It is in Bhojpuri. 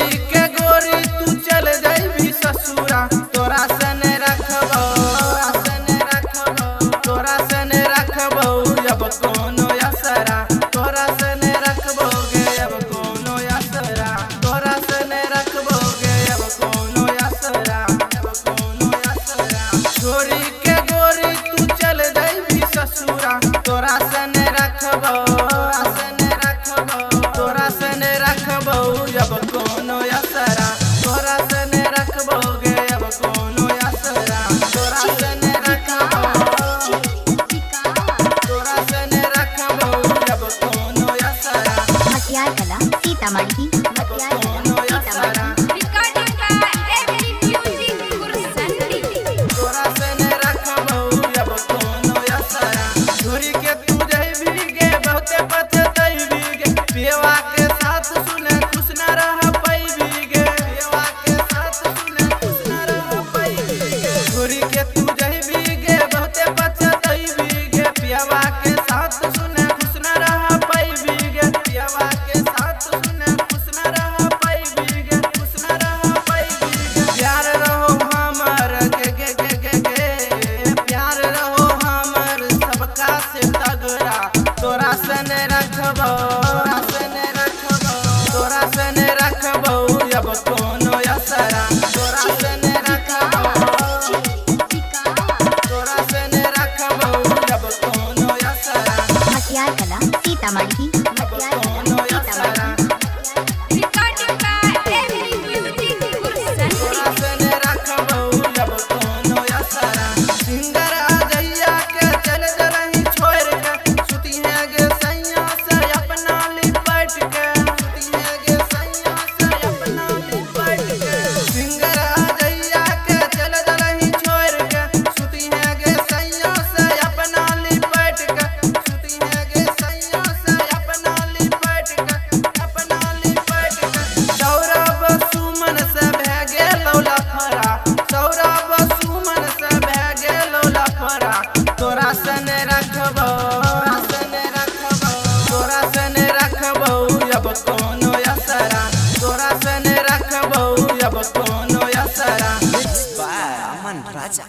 छोड़ी के गोरी तू चल जाइबी ससुरा, तोरा सने रखबो तोरा सने रखबो अब कोनो असरा, तोरा सने रखबो गे अब कोनो असरा, तोरा सने रखबो गे अब कोनो असरा, छोड़ी के गोरी तू चल जाइबी ससुरा, तोरा सने रखबो तोरा सने रखबो अब कोनो असरा, तोरा सने रखबो गे अब कोनो असरा, तोरा सने रखबो अब कोनो असरा, मटियार कला सीतामढ़ी कोनो असरा, तोरा सने रखबो अब कोनो असरा, छोड़ी के तू जइबी गे बहुते पछतइबी गे, पियवा के साथ सुने खुश न रह पैबी गे, पियवा के साथ सुने खुश न रह पैबी गे, छोड़ी के तू जइबी गे बहुते पछतइबी गे, पियवा के साथ सुने खुश न रह पैबी गे, पियवा के साथ सुने खुश न रह पैबी गे, खुश न रह पैबी गे, प्यार रहो हमर गे प्यार रहो हमर सबका से तगड़ा, तोरा सने रखबो तोरा सने रखबो अब कोनो असरा, तोरा सने रखबो तोरा सने रखबो अब कोनो असरा, मटियार कला सीतामढ़ी अब कोनो असरा, तोरा सने रखबो अब कोनो असरा, सिंगर अजैया के चल जरही छोड़ के, सुती है गे सैया से अपना लिपट के, सुती है गे सैया से अपना लिपट के, सिंगर अजैया के चल जरही छोड़ के, सुती है गे सैया से अपना लिपट के, सुती है गे सैया से अपना लिपट के, सौरभ सुमन से भे गेलौ लफड़ा, सौरभ सुमन से भे गेलौ लफड़ा, तोरा सने रखबो तोरा सने रखबो अब कोनो असरा, तोरा सने रखबो अब कोनो असरा। Aman Raja.